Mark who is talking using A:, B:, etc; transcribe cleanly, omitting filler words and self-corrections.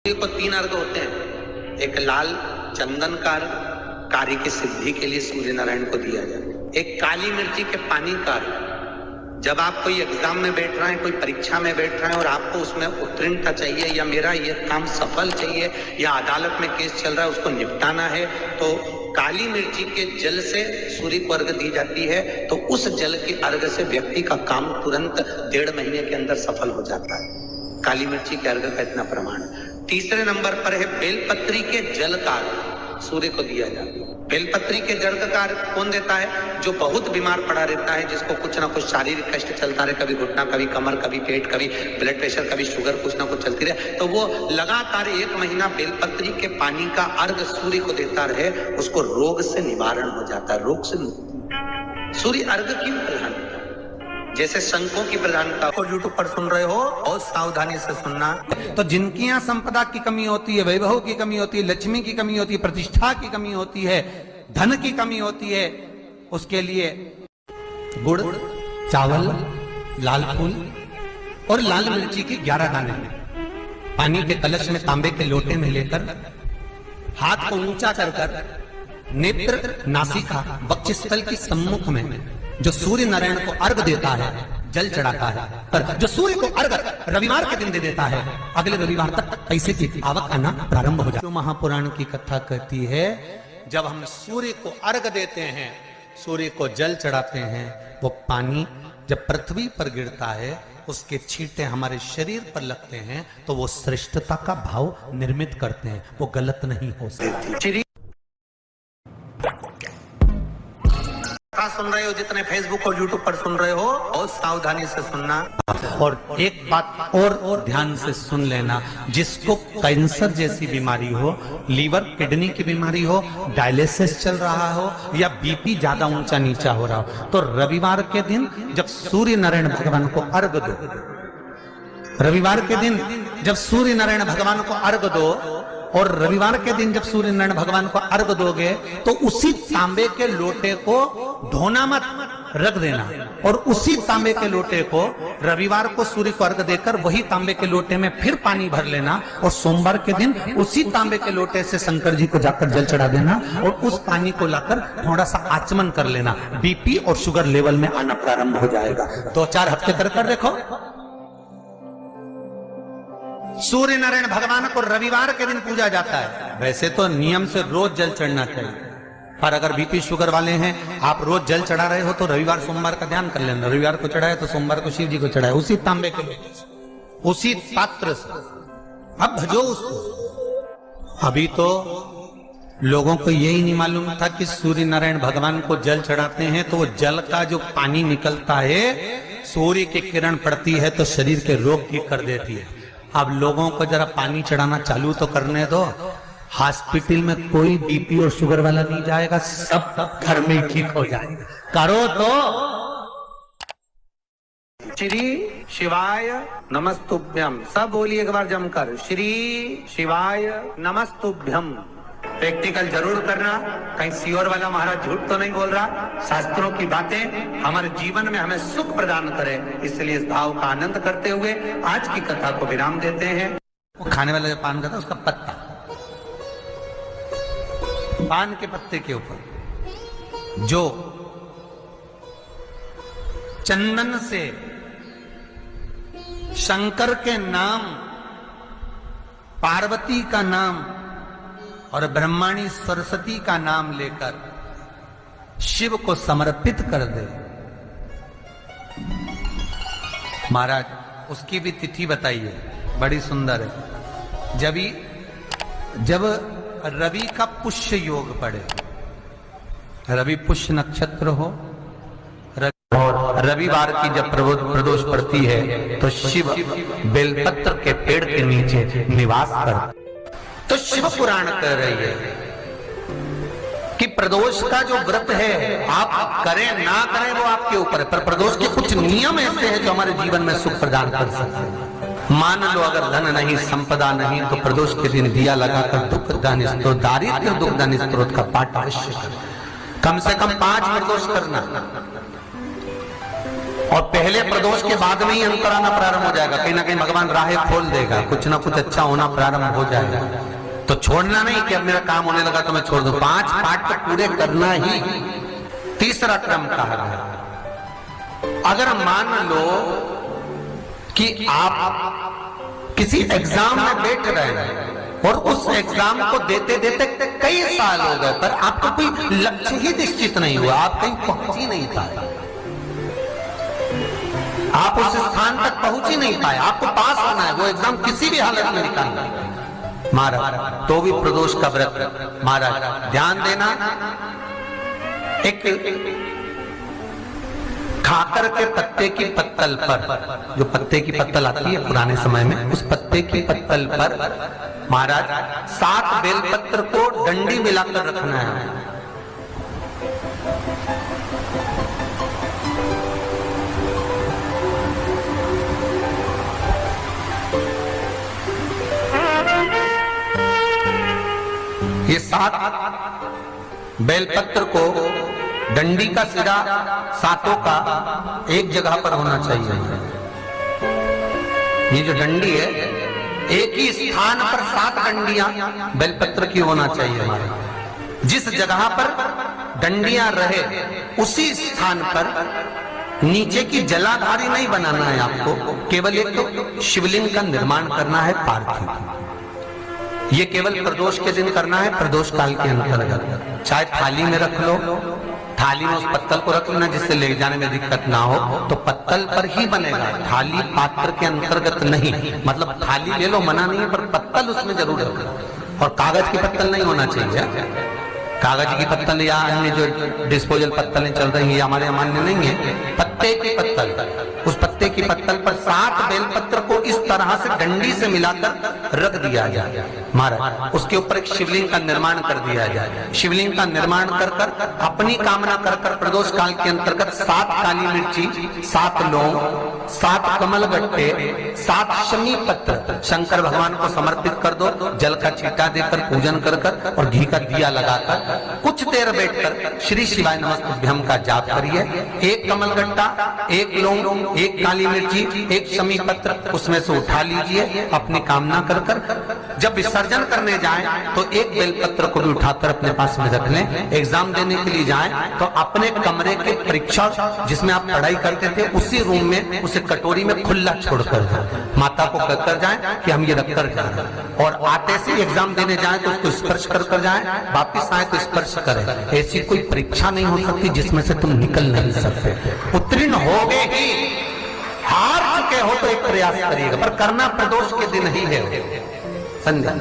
A: को 3 अर्घ होते हैं। एक लाल चंदन का अर्घ कार्य की सिद्धि के लिए सूर्य नारायण को दिया जाए। एक काली मिर्ची के पानी का अर्घ, जब आप कोई एग्जाम में बैठ रहे हैं, कोई परीक्षा में बैठ रहे हैं और आपको उसमें उत्तीर्णता चाहिए या मेरा ये काम सफल चाहिए या अदालत में केस चल रहा है उसको निपटाना है, तो काली मिर्ची के जल से सूर्य को अर्घ दी जाती है। तो उस जल के अर्घ से व्यक्ति का काम तुरंत 1.5 महीने के अंदर सफल हो जाता है। काली मिर्ची के अर्घ का इतना प्रमाण। तीसरे नंबर पर है बेलपत्री के जल का अर्घ, सूर्य को दिया जाता है। बेलपत्री के जल का अर्घ कौन देता है? जो बहुत बीमार पड़ा रहता है, जिसको कुछ ना कुछ शारीरिक कष्ट चलता रहे, कभी घुटना, कभी कमर, कभी पेट, कभी ब्लड प्रेशर, कभी शुगर, कुछ ना कुछ चलती रहे, तो वो लगातार 1 महीना बेलपत्री के पानी का अर्घ सूर्य को देता रहे, उसको रोग से निवारण हो जाता है। रोग से सूर्य अर्घ क्यों प्रधान? जैसे शंखों की प्रधानता को यूट्यूब पर सुन रहे हो और सावधानी से सुनना। तो जिनकी यहाँ संपदा की कमी होती है, वैभव की कमी होती है, लक्ष्मी की कमी होती है, प्रतिष्ठा की कमी होती है, धन की कमी होती है, उसके लिए गुड़, चावल, लाल फूल और लाल मिर्ची की 11 दाने पानी के कलश में तांबे के लोटे में लेकर हाथ को ऊंचा कर नेत्र, नासिका, वक्षस्थल की सम्मुख में जो सूर्य नारायण को अर्घ देता है, जल चढ़ाता है, पर जो सूर्य को अर्घ रविवार के दिन दे देता है, अगले रविवार तक पैसे की आवक आना प्रारंभ हो जाती है। महापुराण की कथा कहती है, जब हम सूर्य को अर्घ देते हैं, सूर्य को जल चढ़ाते हैं, वो पानी जब पृथ्वी पर गिरता है, उसके छींटे हमारे शरीर पर लगते हैं, तो वो श्रेष्ठता का भाव निर्मित करते हैं, वो गलत नहीं हो सकती। सुन रहे हो, जितने फेसबुक और यूट्यूब पर सुन रहे हो, और सावधानी से सुनना। और एक बात और ध्यान से सुन लेना, जिसको कैंसर जैसी बीमारी हो, लीवर किडनी की बीमारी हो, डायलिसिस चल रहा हो या बीपी ज्यादा ऊंचा नीचा हो रहा हो, तो रविवार के दिन जब सूर्य नारायण भगवान को अर्घ दो, रविवार के दिन जब सूर्य नारायण भगवान को अर्घ दो, और रविवार के दिन जब सूर्य नारायण भगवान को अर्घ दोगे, तो उसी तांबे के लोटे को धोना मत, रख देना, और उसी तांबे के लोटे को रविवार को सूर्य को अर्घ देकर वही तांबे के लोटे में फिर पानी भर लेना, और सोमवार के दिन उसी तांबे के लोटे से शंकर जी को जाकर जल चढ़ा देना, और उस पानी को लाकर थोड़ा सा आचमन कर लेना। बीपी और शुगर लेवल में आना प्रारंभ हो जाएगा। 2-4 हफ्ते कर देखो। सूर्य नारायण भगवान को रविवार के दिन पूजा जाता है। वैसे तो नियम से रोज जल चढ़ना चाहिए, पर अगर बीपी शुगर वाले हैं, आप रोज जल चढ़ा रहे हो, तो रविवार सोमवार का ध्यान कर लेना। रविवार को चढ़ाए तो सोमवार को शिव जी को चढ़ाए, उसी तांबे के उसी पात्र से। अब भजो उसको। अभी तो लोगों को यही नहीं मालूम था कि सूर्य नारायण भगवान को जल चढ़ाते हैं तो वो जल का जो पानी निकलता है, सूर्य की किरण पड़ती है तो शरीर के रोग ठीक कर देती है। अब लोगों को जरा पानी चढ़ाना चालू तो करने दो। हॉस्पिटल में कोई बीपी और शुगर वाला नहीं जाएगा, सब घर में ठीक हो जाएगा। करो तो। श्री शिवाय नमस्तुभ्यम, सब बोलिए एक बार जमकर, श्री शिवाय नमस्तुभ्यम। प्रैक्टिकल जरूर करना, कहीं सियोर वाला महाराज झूठ तो नहीं बोल रहा। शास्त्रों की बातें हमारे जीवन में हमें सुख प्रदान करे, इसलिए इस भाव का आनंद करते हुए आज की कथा को विराम देते हैं। वो खाने वाला जो पान खाता है, उसका पत्ता, पान के पत्ते के ऊपर जो चंदन से शंकर के नाम, पार्वती का नाम और ब्रह्माणी सरस्वती का नाम लेकर शिव को समर्पित कर दे। महाराज उसकी भी तिथि बताइए, बड़ी सुंदर है। जब रवि का पुष्य योग पड़े, रवि पुष्य नक्षत्र हो, और रविवार की जब प्रदोष पड़ती है, तो शिव बेलपत्र के पेड़ के नीचे निवास करते। तो शिव पुराण कह रही है कि प्रदोष का जो व्रत है, आप करें ना करें वो आपके ऊपर है, पर प्रदोष के कुछ नियम ऐसे हैं जो हमारे जीवन में सुख प्रदान कर सकते हैं। मान लो अगर धन नहीं, संपदा नहीं, तो प्रदोष के दिन दिया लगाकर दुख दान स्त्रोत, दारिद्र्य दुख दान स्त्रोत का पाठ अवश्य करें। कम से कम 5 प्रदोष करना। और पहले प्रदोष के बाद में ही अंतर आना प्रारंभ हो जाएगा, कहीं ना कहीं भगवान राहें खोल देगा, कुछ ना कुछ अच्छा होना प्रारंभ हो जाएगा। तो छोड़ना नहीं कि अब मेरा काम होने लगा तो मैं छोड़ दूं, 5 पाठ तो पूरे करना ही तीसरा क्रम कहा गया। अगर मान लो कि आप किसी एग्जाम में बैठ रहे हैं और उस एग्जाम को देते देते कई साल हो गए, पर आपका कोई लक्ष्य ही निश्चित नहीं हुआ, आप कहीं पहुंच ही नहीं पाए, आप उस स्थान तक पहुंच ही नहीं पाए, आपको पास होना है, वो एग्जाम किसी भी हालत में निकालना है महाराज, तो भी प्रदोष का व्रत महाराज ध्यान देना। एक खाकर के पत्ते की पत्तल पर, जो पत्ते की पत्तल आती है पुराने समय में, उस पत्ते की पत्तल पर महाराज 7 बेलपत्र को डंडी मिलाकर रखना है। ये 7 बेलपत्र को डंडी का सिरा 7 का एक जगह पर होना चाहिए। ये जो डंडी है एक ही स्थान पर 7 डंडियां बेलपत्र की होना चाहिए हमारे। जिस जगह पर डंडियां रहे उसी स्थान पर नीचे की जलाधारी नहीं बनाना है आपको, केवल एक तो शिवलिंग का निर्माण करना है पार्थिव। ये केवल प्रदोष के दिन करना है, प्रदोष काल के अंतर्गत। चाहे थाली में रख लो, थाली में उस पत्तल को रख लेना जिससे ले जाने में दिक्कत ना हो, तो पत्तल पर ही बनेगा, थाली पात्र के अंतर्गत नहीं। मतलब थाली ले लो मना नहीं है, पर पत्तल उसमें जरूर रखना। और कागज की पत्तल नहीं होना चाहिए, कागज की पत्तल या अन्य जो डिस्पोजल पत्तलें चल रही है हमारे मान्य नहीं है। पत्ते की पत्तल, उस पत्ते की पत्तल पर 7 बेलपत्र को इस तरह से डंडी से मिलाकर रख दिया जाए महाराज। उसके ऊपर एक शिवलिंग का निर्माण कर दिया जाए। शिवलिंग का निर्माण कर कर अपनी कामना कर कर प्रदोष काल के अंतर्गत 7 काली मिर्ची, 7 लौंग, 7 कमल गट्टे, 7 शमी पत्र शंकर भगवान को समर्पित कर दो। जल का छींटा देकर पूजन कर कर और घी का दिया लगाकर कुछ देर बैठकर श्री शिवाय नमस्तुभ्यम का जाप करिए। 1 कमल गट्टा, 1 लौंग, 1 काली मिर्ची, 1 शमी पत्र उसमें से उठा लीजिए अपनी कामना कर कर। जब विसर्जन करने जाएं तो 1 बेलपत्र को भी उठाकर अपने पास में रख लें। एग्जाम देने के लिए जाएं तो अपने कमरे के परीक्षा जिसमें आप पढ़ाई करते थे उसी रूम में उसे कटोरी में खुला छोड़कर जाएं। माता को कहकर जाएं कि हम ये रख कर जा रहे हैं, और आते से एग्जाम देने जाएं तो उसको स्पर्श कर कर जाएं, वापिस आए तो स्पर्श करें। ऐसी कोई परीक्षा नहीं हो सकती जिसमें से तुम निकल नहीं सकते। उत्तीर्ण हो गए ही, हार चुके हो तो एक प्रयास करिएगा, पर करना प्रदोष के दिन ही है संध्या।